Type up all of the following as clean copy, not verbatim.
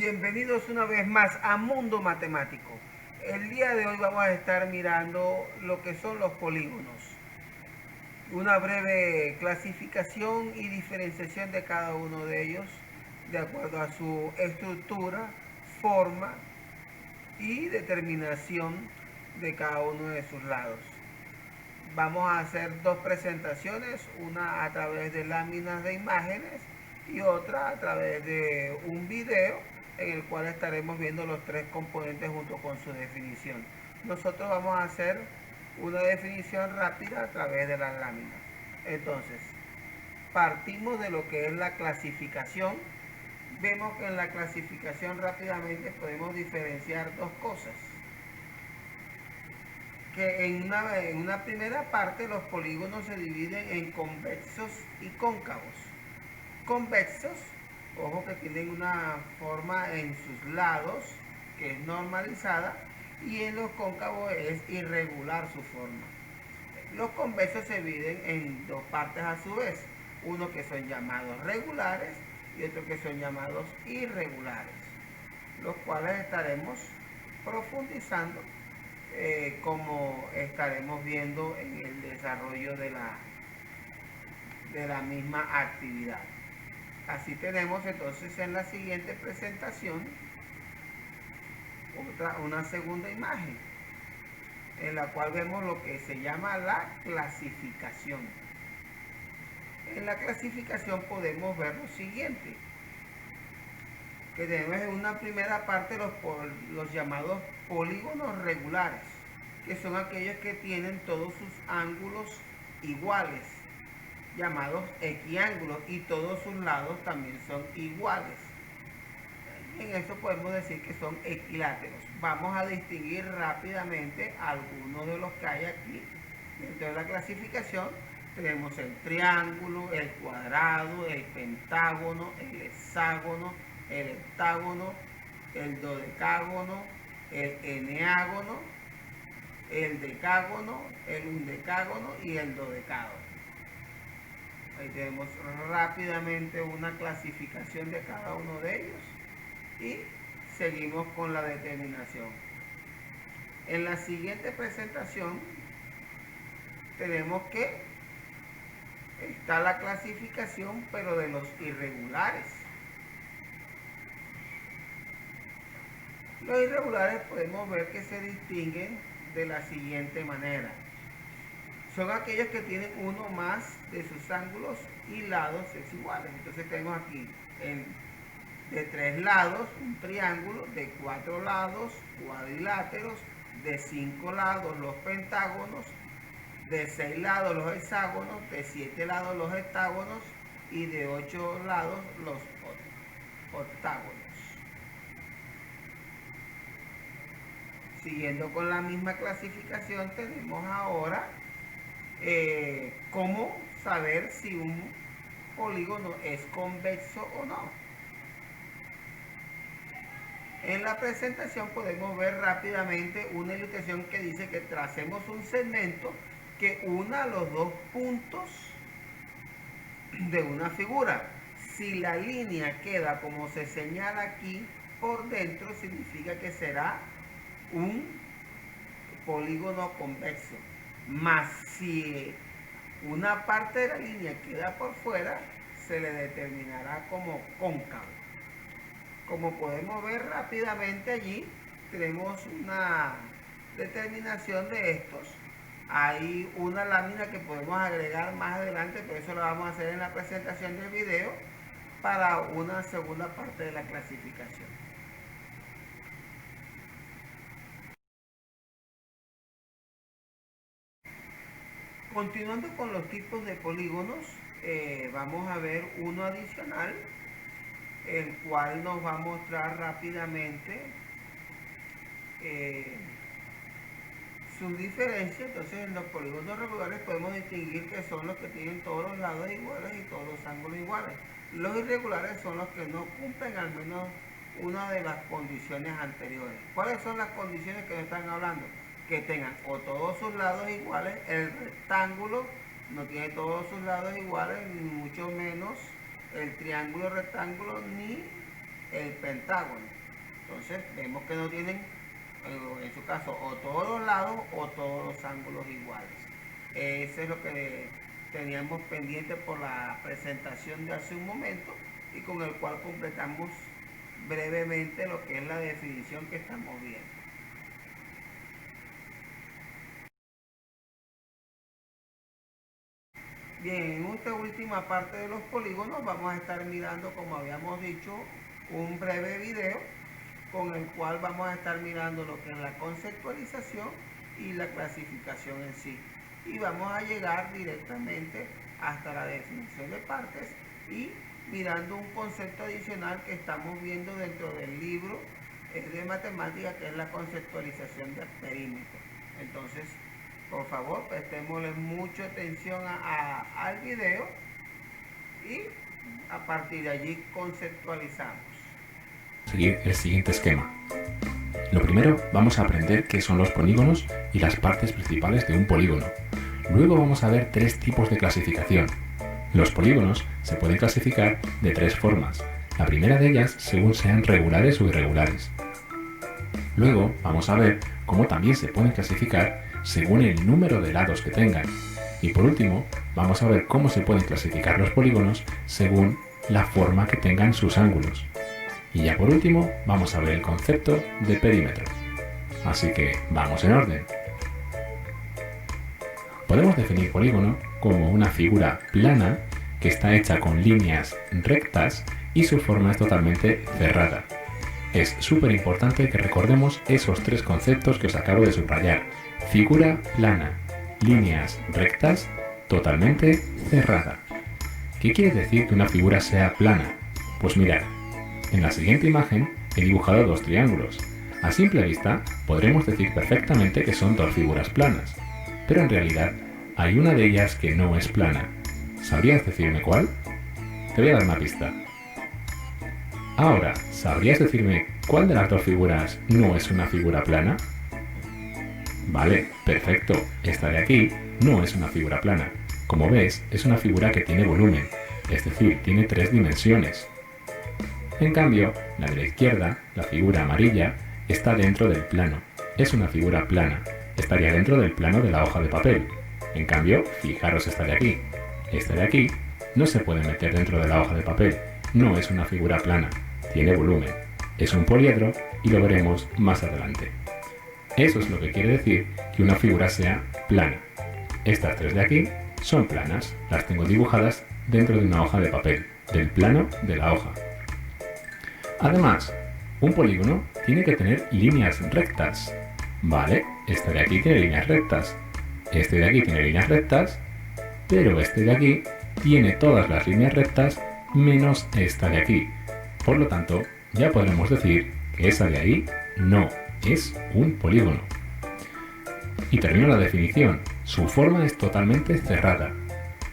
Bienvenidos una vez más a Mundo Matemático. El día de hoy vamos a estar mirando lo que son los polígonos. Una breve clasificación y diferenciación de cada uno de ellos de acuerdo a su estructura, forma y determinación de cada uno de sus lados. Vamos a hacer dos presentaciones, una a través de láminas de imágenes y otra a través de un video en el cual estaremos viendo los tres componentes junto con su definición. Nosotros vamos a hacer una definición rápida a través de las láminas. Entonces, partimos de lo que es la clasificación. Vemos que en la clasificación rápidamente podemos diferenciar dos cosas. Que en una primera parte los polígonos se dividen en convexos y cóncavos. Convexos, ojo que tienen una forma en sus lados que es normalizada, y en los cóncavos es irregular su forma. Los convexos se dividen en dos partes a su vez, uno que son llamados regulares y otro que son llamados irregulares, los cuales estaremos profundizando como estaremos viendo en el desarrollo de la misma actividad. Así tenemos entonces en la siguiente presentación una segunda imagen en la cual vemos lo que se llama la clasificación. En la clasificación podemos ver lo siguiente, que tenemos en una primera parte los llamados polígonos regulares, que son aquellos que tienen todos sus ángulos iguales, llamados equiángulos, y todos sus lados también son iguales. En eso podemos decir que son equiláteros. Vamos a distinguir rápidamente algunos de los que hay aquí. Dentro de la clasificación tenemos el triángulo, el cuadrado, el pentágono, el hexágono, el heptágono, el dodecágono, el eneágono, el decágono, el undecágono y el dodecágono. Ahí tenemos rápidamente una clasificación de cada uno de ellos y seguimos con la determinación. En la siguiente presentación tenemos que está la clasificación, pero de los irregulares. Los irregulares podemos ver que se distinguen de la siguiente manera. Son aquellos que tienen uno más de sus ángulos y lados desiguales. Entonces tenemos aquí de 3 lados un triángulo, de 4 lados cuadriláteros, de 5 lados los pentágonos, de 6 lados los hexágonos, de 7 lados los heptágonos y de 8 lados los octágonos. Siguiendo con la misma clasificación, tenemos ahora cómo saber si un polígono es convexo o no. En la presentación podemos ver rápidamente una ilustración que dice que tracemos un segmento que una los dos puntos de una figura. Si la línea queda como se señala aquí por dentro, significa que será un polígono convexo. Más si una parte de la línea queda por fuera, se le determinará como cóncavo. Como podemos ver rápidamente allí, tenemos una determinación de estos. Hay una lámina que podemos agregar más adelante, pero eso lo vamos a hacer en la presentación del video para una segunda parte de la clasificación. Continuando con los tipos de polígonos, vamos a ver uno adicional, el cual nos va a mostrar rápidamente sus diferencias. Entonces, en los polígonos regulares podemos distinguir que son los que tienen todos los lados iguales y todos los ángulos iguales. Los irregulares son los que no cumplen al menos una de las condiciones anteriores. ¿Cuáles son las condiciones que nos están hablando? Que tengan o todos sus lados iguales. El rectángulo no tiene todos sus lados iguales, ni mucho menos el triángulo rectángulo, ni el pentágono. Entonces vemos que no tienen, en su caso, o todos los lados o todos los ángulos iguales. Eso es lo que teníamos pendiente por la presentación de hace un momento y con el cual completamos brevemente lo que es la definición que estamos viendo. Bien, en esta última parte de los polígonos vamos a estar mirando, como habíamos dicho, un breve video con el cual vamos a estar mirando lo que es la conceptualización y la clasificación en sí. Y vamos a llegar directamente hasta la definición de partes y mirando un concepto adicional que estamos viendo dentro del libro de matemática, que es la conceptualización del perímetro. Entonces, por favor, prestémosle mucha atención al video y a partir de allí conceptualizamos. Seguir el siguiente esquema. Lo primero, vamos a aprender qué son los polígonos y las partes principales de un polígono. Luego vamos a ver tres tipos de clasificación. Los polígonos se pueden clasificar de tres formas. La primera de ellas según sean regulares o irregulares. Luego vamos a ver cómo también se pueden clasificar según el número de lados que tengan. Y por último, vamos a ver cómo se pueden clasificar los polígonos según la forma que tengan sus ángulos. Y ya por último, vamos a ver el concepto de perímetro. Así que vamos en orden. Podemos definir polígono como una figura plana que está hecha con líneas rectas y su forma es totalmente cerrada. Es súper importante que recordemos esos tres conceptos que os acabo de subrayar. Figura plana, líneas rectas, totalmente cerrada. ¿Qué quiere decir que una figura sea plana? Pues mirad, en la siguiente imagen he dibujado dos triángulos. A simple vista podremos decir perfectamente que son dos figuras planas, pero en realidad hay una de ellas que no es plana. ¿Sabrías decirme cuál? Te voy a dar una pista. Ahora, ¿sabrías decirme cuál de las dos figuras no es una figura plana? Vale, perfecto. Esta de aquí no es una figura plana. Como ves, es una figura que tiene volumen, es decir, tiene tres dimensiones. En cambio, la de la izquierda, la figura amarilla, está dentro del plano. Es una figura plana. Estaría dentro del plano de la hoja de papel. En cambio, fijaros esta de aquí. Esta de aquí no se puede meter dentro de la hoja de papel. No es una figura plana. Tiene volumen. Es un poliedro y lo veremos más adelante. Eso es lo que quiere decir que una figura sea plana. Estas tres de aquí son planas. Las tengo dibujadas dentro de una hoja de papel, del plano de la hoja. Además, un polígono tiene que tener líneas rectas. Vale, este de aquí tiene líneas rectas. Este de aquí tiene líneas rectas, pero este de aquí tiene todas las líneas rectas menos esta de aquí. Por lo tanto, ya podremos decir que esa de ahí no es un polígono. Y termino la definición. Su forma es totalmente cerrada.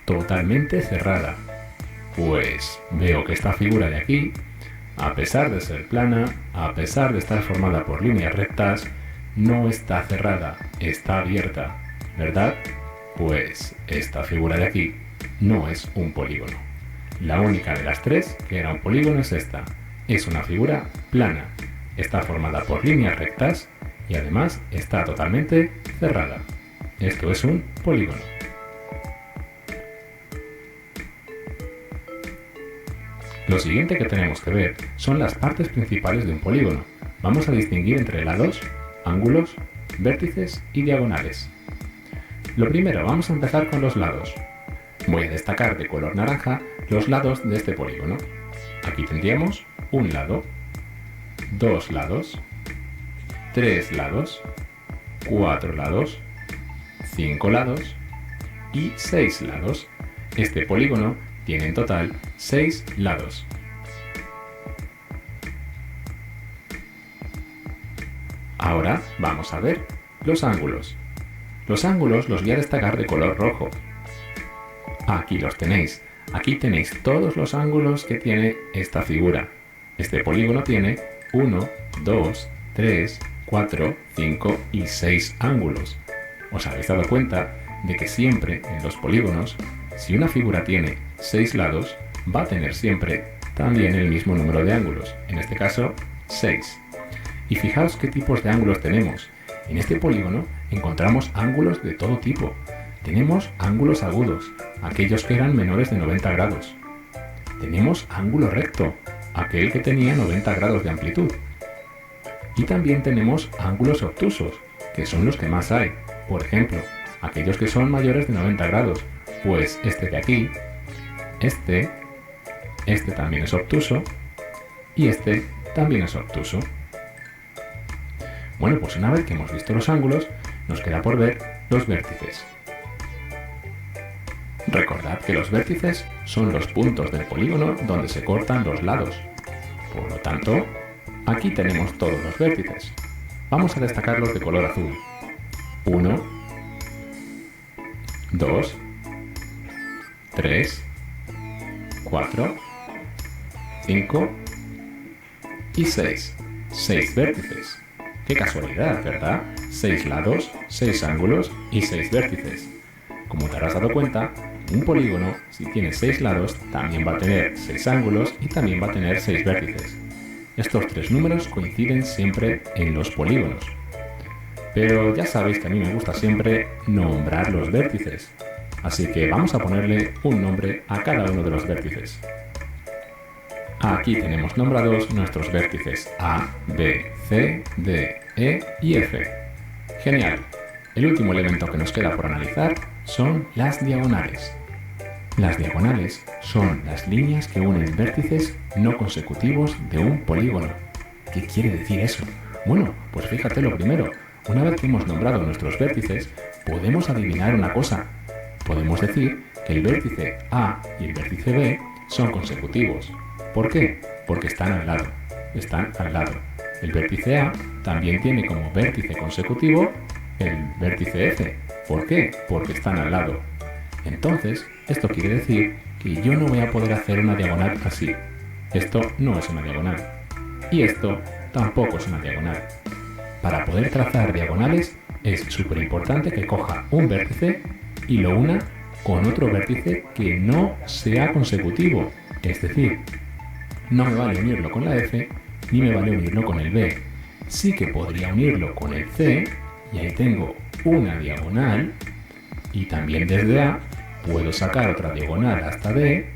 Totalmente cerrada. Pues veo que esta figura de aquí, a pesar de ser plana, a pesar de estar formada por líneas rectas, no está cerrada, está abierta, ¿verdad? Pues esta figura de aquí no es un polígono. La única de las tres que era un polígono es esta. Es una figura plana. Está formada por líneas rectas y además está totalmente cerrada. Esto es un polígono. Lo siguiente que tenemos que ver son las partes principales de un polígono. Vamos a distinguir entre lados, ángulos, vértices y diagonales. Lo primero, vamos a empezar con los lados. Voy a destacar de color naranja los lados de este polígono. Aquí tendríamos un lado, dos lados, tres lados, cuatro lados, cinco lados y seis lados. Este polígono tiene en total 6 lados. Ahora vamos a ver los ángulos. Los ángulos los voy a destacar de color rojo. Aquí los tenéis. Aquí tenéis todos los ángulos que tiene esta figura. Este polígono tiene 1, 2, 3, 4, 5 y 6 ángulos. ¿Os habéis dado cuenta de que siempre en los polígonos, si una figura tiene 6 lados, va a tener siempre también el mismo número de ángulos, en este caso 6. Y fijaos qué tipos de ángulos tenemos. En este polígono encontramos ángulos de todo tipo. Tenemos ángulos agudos, aquellos que eran menores de 90 grados. Tenemos ángulo recto, aquel que tenía 90 grados de amplitud. Y también tenemos ángulos obtusos, que son los que más hay. Por ejemplo, aquellos que son mayores de 90 grados, pues este de aquí, este también es obtuso y este también es obtuso. Bueno, pues una vez que hemos visto los ángulos, nos queda por ver los vértices. Recordad que los vértices son los puntos del polígono donde se cortan los lados. Por lo tanto, aquí tenemos todos los vértices. Vamos a destacarlos de color azul. 1, 2, 3, 4, 5 y 6. 6 vértices. ¡Qué casualidad!, ¿verdad? 6 lados, 6 ángulos y 6 vértices. Como te habrás dado cuenta, un polígono, si tiene 6 lados, también va a tener 6 ángulos y también va a tener 6 vértices. Estos 3 números coinciden siempre en los polígonos. Pero ya sabéis que a mí me gusta siempre nombrar los vértices. Así que vamos a ponerle un nombre a cada uno de los vértices. Aquí tenemos nombrados nuestros vértices A, B, C, D, E y F. Genial. El último elemento que nos queda por analizar son las diagonales. Las diagonales son las líneas que unen vértices no consecutivos de un polígono. ¿Qué quiere decir eso? Bueno, pues fíjate lo primero. Una vez que hemos nombrado nuestros vértices, podemos adivinar una cosa. Podemos decir que el vértice A y el vértice B son consecutivos. ¿Por qué? Porque están al lado. Están al lado. El vértice A también tiene como vértice consecutivo el vértice F. ¿Por qué? Porque están al lado. Entonces, esto quiere decir que yo no voy a poder hacer una diagonal así. Esto no es una diagonal. Y esto tampoco es una diagonal. Para poder trazar diagonales es súper importante que coja un vértice y lo una con otro vértice que no sea consecutivo. Es decir, no me vale unirlo con la F ni me vale unirlo con el B. Sí que podría unirlo con el C y ahí tengo una diagonal y también desde A puedo sacar otra diagonal hasta D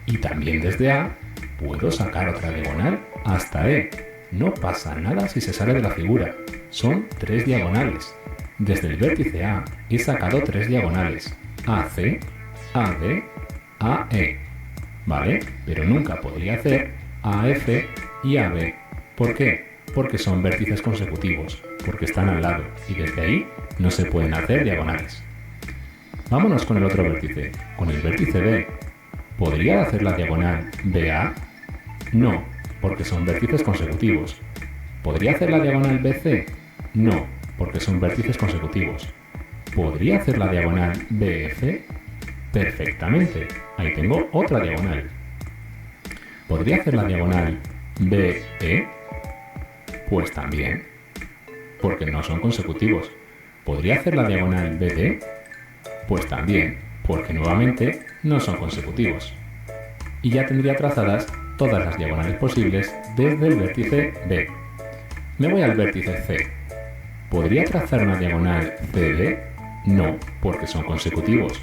y también desde A puedo sacar otra diagonal hasta E. No pasa nada si se sale de la figura. Son 3 diagonales. Desde el vértice A he sacado 3 diagonales. AC, AD, AE. ¿Vale? Pero nunca podría hacer AF y AB. ¿Por qué? Porque son vértices consecutivos, porque están al lado y desde ahí no se pueden hacer diagonales. Vámonos con el otro vértice, con el vértice B. ¿Podría hacer la diagonal BA? No, porque son vértices consecutivos. ¿Podría hacer la diagonal BC? No, porque son vértices consecutivos. ¿Podría hacer la diagonal BF? Perfectamente, ahí tengo otra diagonal. ¿Podría hacer la diagonal BE? Pues también, porque no son consecutivos. ¿Podría hacer la diagonal BD? Pues también, porque nuevamente no son consecutivos. Y ya tendría trazadas todas las diagonales posibles desde el vértice B. Me voy al vértice C. ¿Podría trazar una diagonal CD? No, porque son consecutivos.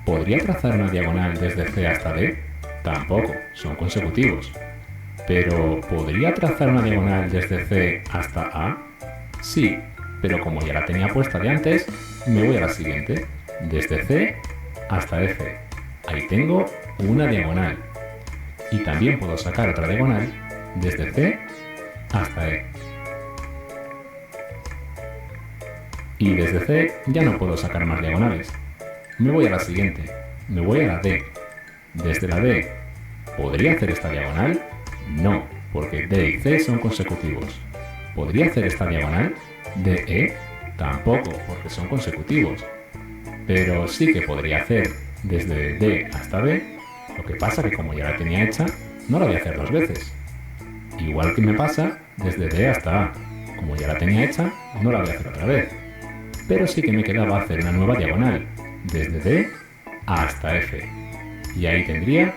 ¿Podría trazar una diagonal desde C hasta D? Tampoco, son consecutivos. Pero, ¿podría trazar una diagonal desde C hasta A? Sí, pero como ya la tenía puesta de antes, me voy a la siguiente. Desde C hasta F. Ahí tengo una diagonal. Y también puedo sacar otra diagonal desde C hasta E. Y desde C ya no puedo sacar más diagonales. Me voy a la siguiente. Me voy a la D. Desde la D, ¿podría hacer esta diagonal? No, porque D y C son consecutivos. ¿Podría hacer esta diagonal? DE, tampoco, porque son consecutivos. Pero sí que podría hacer desde D hasta B, lo que pasa que como ya la tenía hecha, no la voy a hacer 2 veces. Igual que me pasa desde D hasta A, como ya la tenía hecha, no la voy a hacer otra vez. Pero sí que me quedaba hacer una nueva diagonal, desde D hasta F. Y ahí tendría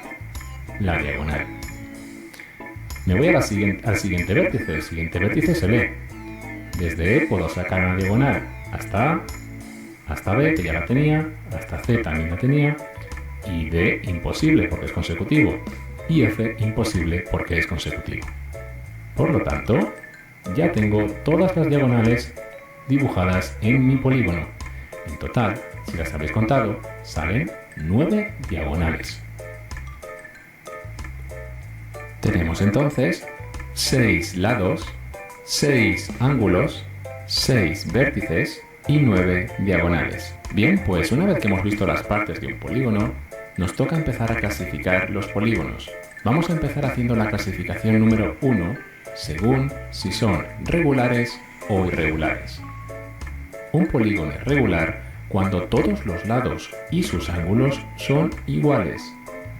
la diagonal. Me voy al siguiente vértice. El siguiente vértice es el E. Desde E puedo sacar una diagonal hasta A, hasta B, que ya la tenía, hasta C también la tenía, y D imposible porque es consecutivo, y F imposible porque es consecutivo. Por lo tanto, ya tengo todas las diagonales dibujadas en mi polígono. En total, si las habéis contado, salen 9 diagonales. Tenemos entonces 6 lados, 6 ángulos, 6 vértices y 9 diagonales. Bien, pues una vez que hemos visto las partes de un polígono, nos toca empezar a clasificar los polígonos. Vamos a empezar haciendo la clasificación número 1 según si son regulares o irregulares. Un polígono es regular cuando todos los lados y sus ángulos son iguales.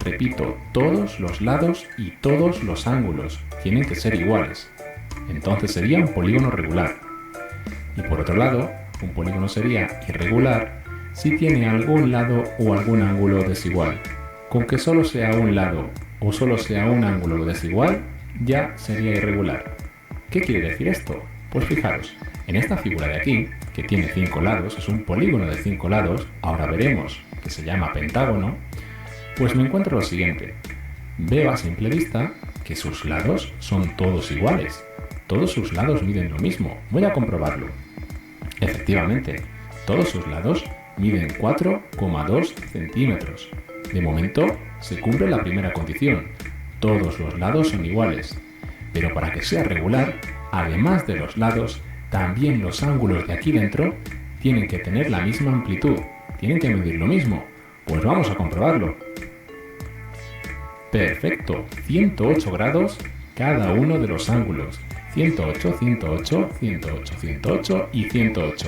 Repito, todos los lados y todos los ángulos tienen que ser iguales. Entonces sería un polígono regular. Y por otro lado, un polígono sería irregular si tiene algún lado o algún ángulo desigual. Con que solo sea un lado o solo sea un ángulo desigual, ya sería irregular. ¿Qué quiere decir esto? Pues fijaros, en esta figura de aquí, que tiene 5 lados, es un polígono de 5 lados, ahora veremos que se llama pentágono, pues me encuentro lo siguiente. Veo a simple vista que sus lados son todos iguales. Todos sus lados miden lo mismo. Voy a comprobarlo. Efectivamente, todos sus lados miden 4,2 centímetros. De momento, se cumple la primera condición. Todos los lados son iguales. Pero para que sea regular, además de los lados, también los ángulos de aquí dentro tienen que tener la misma amplitud. Tienen que medir lo mismo. Pues vamos a comprobarlo. Perfecto, 108 grados cada uno de los ángulos. 108, 108, 108, 108 y 108.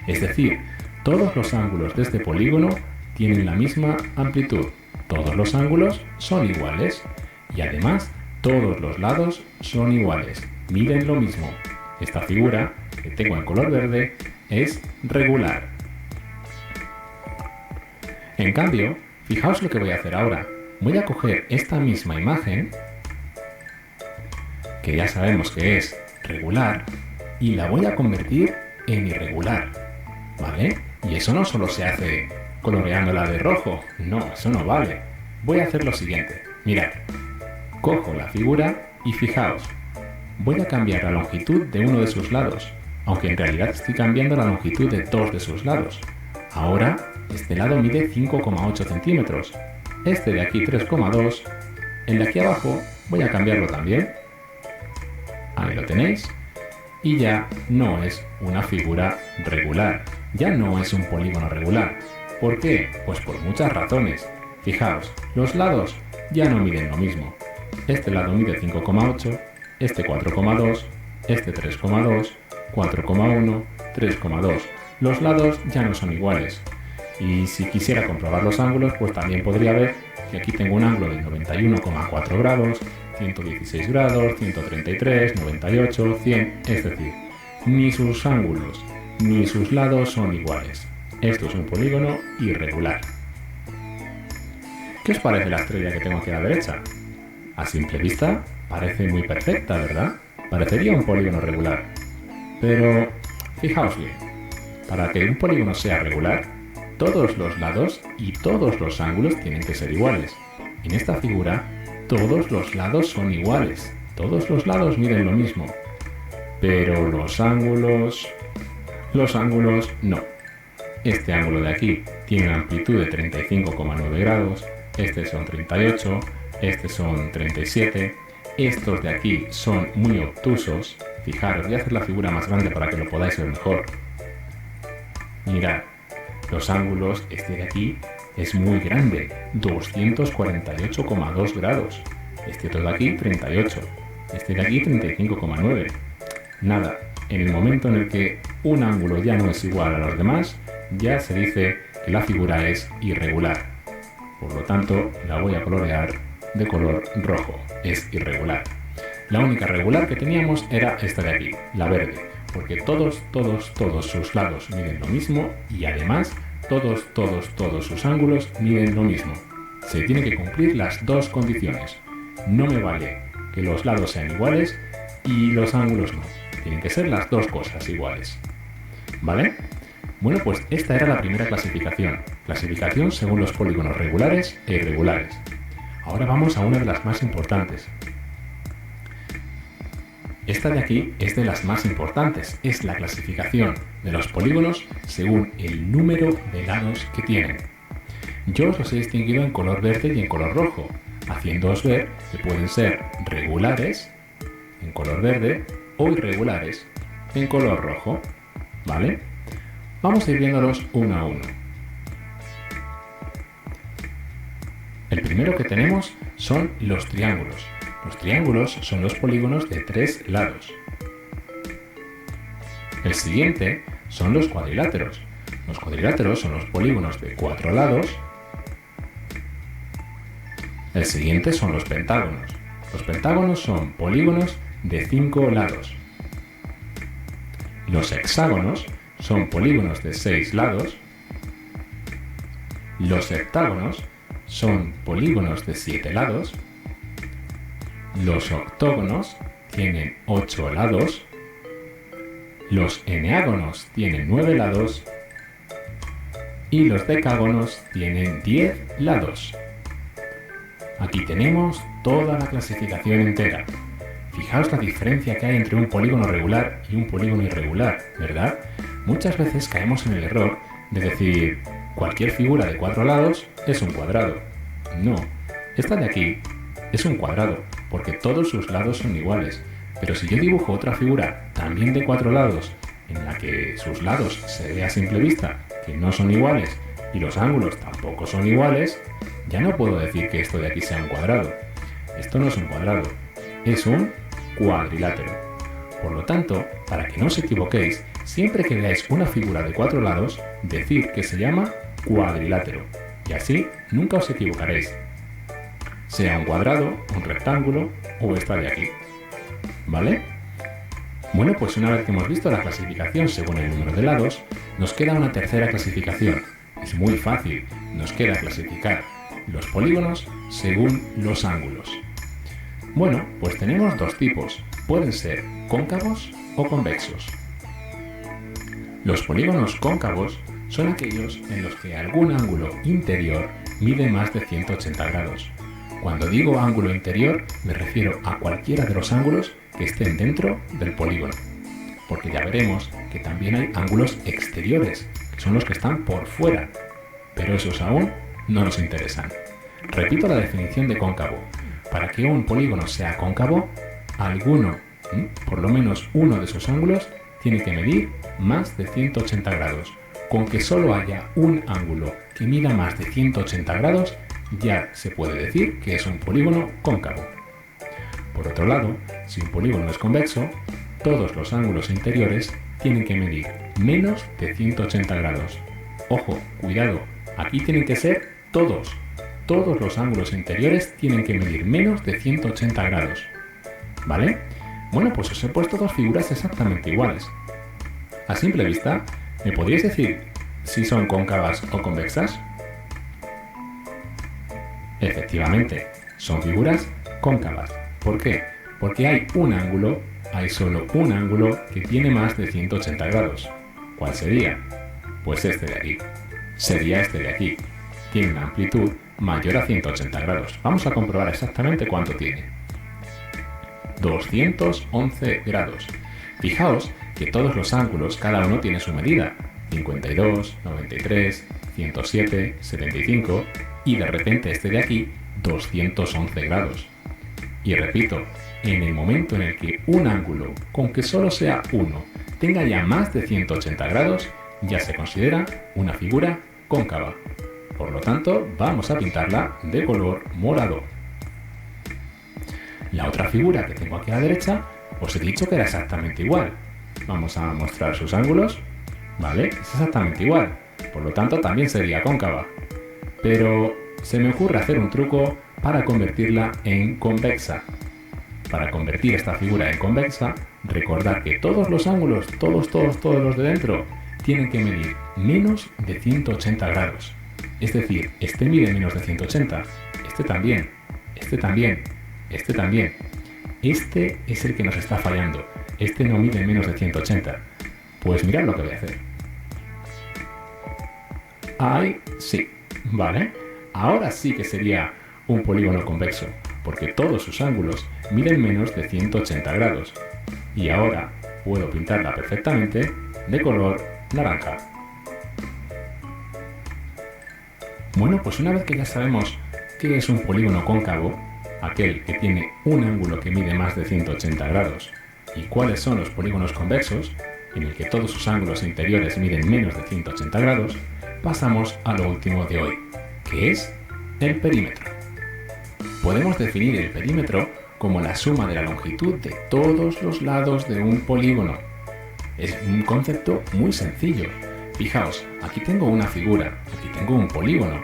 Es decir, todos los ángulos de este polígono tienen la misma amplitud. Todos los ángulos son iguales. Y además, todos los lados son iguales. Miden lo mismo. Esta figura, que tengo en color verde, es regular. En cambio, fijaos lo que voy a hacer ahora. Voy a coger esta misma imagen, que ya sabemos que es regular, y la voy a convertir en irregular, ¿vale? Y eso no solo se hace coloreándola de rojo, no, eso no vale. Voy a hacer lo siguiente, mirad, cojo la figura y fijaos, voy a cambiar la longitud de uno de sus lados, aunque en realidad estoy cambiando la longitud de dos de sus lados. Ahora, este lado mide 5,8 centímetros, este de aquí 3,2, el de aquí abajo voy a cambiarlo también. Ahí lo tenéis. Y ya no es una figura regular, ya no es un polígono regular. ¿Por qué? Pues por muchas razones. Fijaos, los lados ya no miden lo mismo. Este lado mide 5,8, este 4,2, este 3,2, 4,1, 3,2. Los lados ya no son iguales. Y si quisiera comprobar los ángulos, pues también podría ver que aquí tengo un ángulo de 91,4 grados, 116 grados, 133, 98, 100, es decir, ni sus ángulos ni sus lados son iguales. Esto es un polígono irregular. ¿Qué os parece la estrella que tengo aquí a la derecha? A simple vista parece muy perfecta, ¿verdad? Parecería un polígono regular. Pero fijaos bien, para que un polígono sea regular, todos los lados y todos los ángulos tienen que ser iguales. En esta figura, todos los lados son iguales. Todos los lados miden lo mismo. Pero los ángulos no. Este ángulo de aquí tiene una amplitud de 35,9 grados. Este son 38. Este son 37. Estos de aquí son muy obtusos. Fijaros, voy a hacer la figura más grande para que lo podáis ver mejor. Mirad. Los ángulos, este de aquí es muy grande, 248,2 grados. Este otro de aquí, 38. Este de aquí, 35,9. Nada, en el momento en el que un ángulo ya no es igual a los demás, ya se dice que la figura es irregular. Por lo tanto, la voy a colorear de color rojo. Es irregular. La única regular que teníamos era esta de aquí, la verde. Porque todos sus lados miden lo mismo y además todos sus ángulos miden lo mismo. se tienen que cumplir las dos condiciones. No me vale que los lados sean iguales y los ángulos no. Tienen que ser las dos cosas iguales. ¿Vale? Bueno, pues esta era la primera clasificación. Clasificación según los polígonos regulares e irregulares. Ahora vamos a una de las más importantes. Esta de aquí es de las más importantes. Es la clasificación de los polígonos según el número de lados que tienen. Yo os los he distinguido en color verde y en color rojo, haciéndoos ver que pueden ser regulares en color verde o irregulares en color rojo. ¿Vale? Vamos a ir viéndolos uno a uno. El primero que tenemos son los triángulos. Los triángulos son los polígonos de 3 lados. El siguiente son los cuadriláteros. Los cuadriláteros son los polígonos de 4 lados. El siguiente son los pentágonos. Los pentágonos son polígonos de 5 lados. Los hexágonos son polígonos de 6 lados. Los heptágonos son polígonos de 7 lados. Los octógonos tienen 8 lados. Los eneágonos tienen 9 lados. Y los decágonos tienen 10 lados. Aquí tenemos toda la clasificación entera. Fijaos la diferencia que hay entre un polígono regular y un polígono irregular, ¿verdad? Muchas veces caemos en el error de decir cualquier figura de 4 lados es un cuadrado. No, esta de aquí es un cuadrado, porque todos sus lados son iguales. Pero si yo dibujo otra figura también de 4 lados, en la que sus lados se ve a simple vista que no son iguales y los ángulos tampoco son iguales, ya no puedo decir que esto de aquí sea un cuadrado. Esto no es un cuadrado, es un cuadrilátero. Por lo tanto, para que no os equivoquéis, siempre que veáis una figura de 4 lados, decid que se llama cuadrilátero. Y así nunca os equivocaréis. Sea un cuadrado, un rectángulo o esta de aquí. ¿Vale? Bueno, pues una vez que hemos visto la clasificación según el número de lados, nos queda una tercera clasificación. Es muy fácil, nos queda clasificar los polígonos según los ángulos. Bueno, pues tenemos dos tipos, pueden ser cóncavos o convexos. Los polígonos cóncavos son aquellos en los que algún ángulo interior mide más de 180 grados. Cuando digo ángulo interior, me refiero a cualquiera de los ángulos que estén dentro del polígono, porque ya veremos que también hay ángulos exteriores, que son los que están por fuera, pero esos aún no nos interesan. Repito la definición de cóncavo. Para que un polígono sea cóncavo, por lo menos uno de sus ángulos, tiene que medir más de 180 grados. Con que solo haya un ángulo que mida más de 180 grados, ya se puede decir que es un polígono cóncavo. Por otro lado, si un polígono es convexo, todos los ángulos interiores tienen que medir menos de 180 grados. Ojo, cuidado, aquí tienen que ser todos. Todos los ángulos interiores tienen que medir menos de 180 grados. ¿Vale? Bueno, pues os he puesto dos figuras exactamente iguales. A simple vista, ¿me podríais decir si son cóncavas o convexas? Efectivamente, son figuras cóncavas. ¿Por qué? Porque hay solo un ángulo que tiene más de 180 grados. ¿Cuál sería? Pues este de aquí. Sería este de aquí. Tiene una amplitud mayor a 180 grados. Vamos a comprobar exactamente cuánto tiene. 211 grados. Fijaos que todos los ángulos, cada uno tiene su medida. 52, 93, 107, 75 y de repente este de aquí, 211 grados. Y repito, en el momento en el que un ángulo, con que solo sea uno, tenga ya más de 180 grados, ya se considera una figura cóncava. Por lo tanto, vamos a pintarla de color morado. La otra figura que tengo aquí a la derecha, os he dicho que era exactamente igual. Vamos a mostrar sus ángulos. ¿Vale? Es exactamente igual. Por lo tanto, también sería cóncava. Pero se me ocurre hacer un truco para convertirla en convexa. Para convertir esta figura en convexa, recordad que todos los ángulos, todos los de dentro, tienen que medir menos de 180 grados. Es decir, este mide menos de 180, este también, este también, este también. Este es el que nos está fallando, este no mide menos de 180. Pues mirad lo que voy a hacer. Ahí sí, vale. Ahora sí que sería un polígono convexo, porque todos sus ángulos miden menos de 180 grados. Y ahora puedo pintarla perfectamente de color naranja. Bueno, pues una vez que ya sabemos qué es un polígono cóncavo, aquel que tiene un ángulo que mide más de 180 grados, y cuáles son los polígonos convexos, en el que todos sus ángulos interiores miden menos de 180 grados, pasamos a lo último de hoy, que es el perímetro. Podemos definir el perímetro como la suma de la longitud de todos los lados de un polígono. Es un concepto muy sencillo. Fijaos, aquí tengo una figura, aquí tengo un polígono.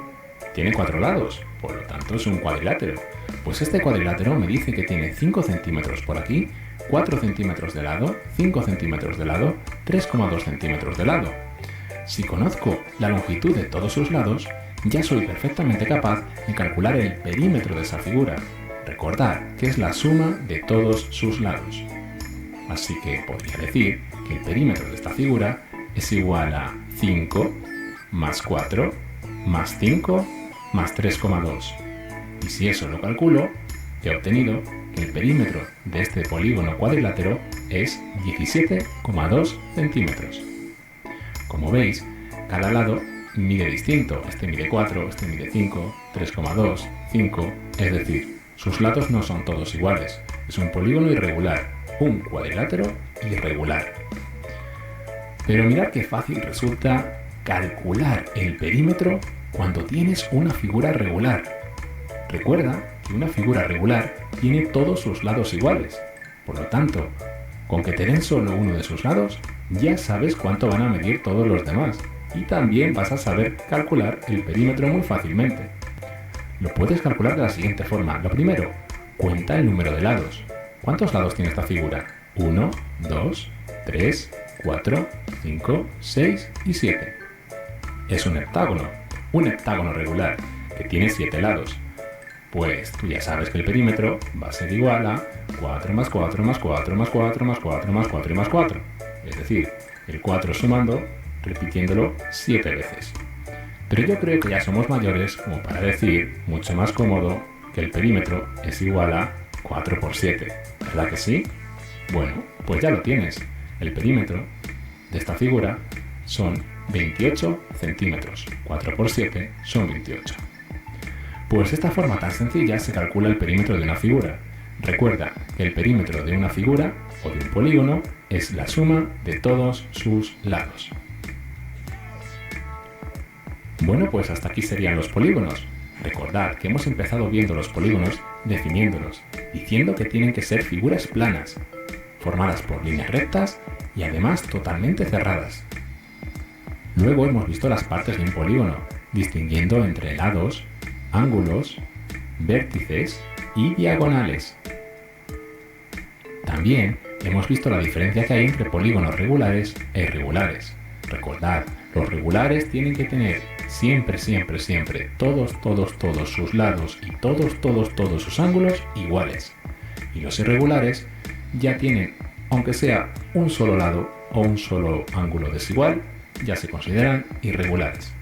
Tiene 4 lados, por lo tanto es un cuadrilátero. Pues este cuadrilátero me dice que tiene 5 centímetros por aquí, 4 centímetros de lado, 5 centímetros de lado, 3,2 centímetros de lado. Si conozco la longitud de todos sus lados, ya soy perfectamente capaz de calcular el perímetro de esa figura. Recordad que es la suma de todos sus lados. Así que podría decir que el perímetro de esta figura es igual a 5 más 4 más 5 más 3,2. Y si eso lo calculo, he obtenido que el perímetro de este polígono cuadrilátero es 17,2 centímetros. Como veis, cada lado mide distinto. Este mide 4, este mide 5, 3,2, 5, es decir, sus lados no son todos iguales. Es un polígono irregular, un cuadrilátero irregular. Pero mirad qué fácil resulta calcular el perímetro cuando tienes una figura regular. Recuerda que una figura regular tiene todos sus lados iguales. Por lo tanto, con que te den solo uno de sus lados, ya sabes cuánto van a medir todos los demás. Y también vas a saber calcular el perímetro muy fácilmente. Lo puedes calcular de la siguiente forma. Lo primero, cuenta el número de lados. ¿Cuántos lados tiene esta figura? 1, 2, 3, 4, 5, 6 y 7. Es un heptágono regular, que tiene 7 lados. Pues tú ya sabes que el perímetro va a ser igual a 4 más 4 más 4 más 4 más 4 más 4 y más 4. Es decir, el 4 sumando, repitiéndolo 7 veces. Pero yo creo que ya somos mayores como para decir, mucho más cómodo, que el perímetro es igual a 4 por 7. ¿Verdad que sí? Bueno, pues ya lo tienes. El perímetro de esta figura son 28 centímetros. 4 por 7 son 28. Pues de esta forma tan sencilla se calcula el perímetro de una figura. Recuerda que el perímetro de una figura o de un polígono es la suma de todos sus lados. Bueno, pues hasta aquí serían los polígonos. Recordad que hemos empezado viendo los polígonos definiéndolos, diciendo que tienen que ser figuras planas, formadas por líneas rectas y además totalmente cerradas. Luego hemos visto las partes de un polígono, distinguiendo entre lados, ángulos, vértices y diagonales. También hemos visto la diferencia que hay entre polígonos regulares e irregulares. Recordad, los regulares tienen que tener siempre todos sus lados y todos sus ángulos iguales. Y los irregulares ya tienen, aunque sea un solo lado o un solo ángulo desigual, ya se consideran irregulares.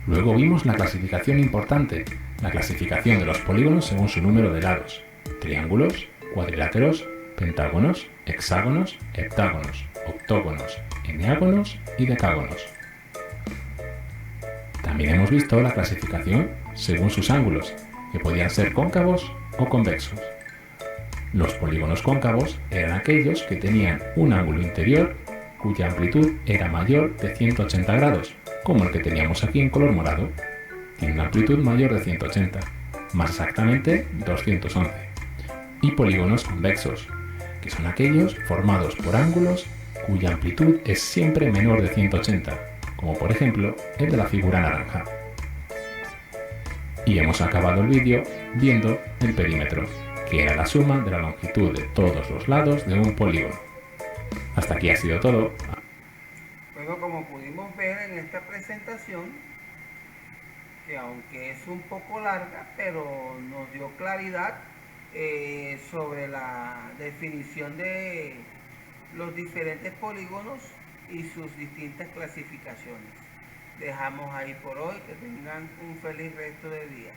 Luego vimos la clasificación importante, la clasificación de los polígonos según su número de lados: triángulos, cuadriláteros, pentágonos, hexágonos, heptágonos, octógonos, eneágonos y decágonos. También hemos visto la clasificación según sus ángulos, que podían ser cóncavos o convexos. Los polígonos cóncavos eran aquellos que tenían un ángulo interior cuya amplitud era mayor de 180 grados, como el que teníamos aquí en color morado. Tiene una amplitud mayor de 180, más exactamente 211. Y polígonos convexos, que son aquellos formados por ángulos cuya amplitud es siempre menor de 180, como por ejemplo el de la figura naranja. Y hemos acabado el vídeo viendo el perímetro, que era la suma de la longitud de todos los lados de un polígono. Hasta aquí ha sido todo. Bueno, Bueno, como pudimos ver en esta presentación, que aunque es un poco larga, pero nos dio claridad sobre la definición de los diferentes polígonos y sus distintas clasificaciones. Dejamos ahí por hoy, que tengan un feliz resto de día.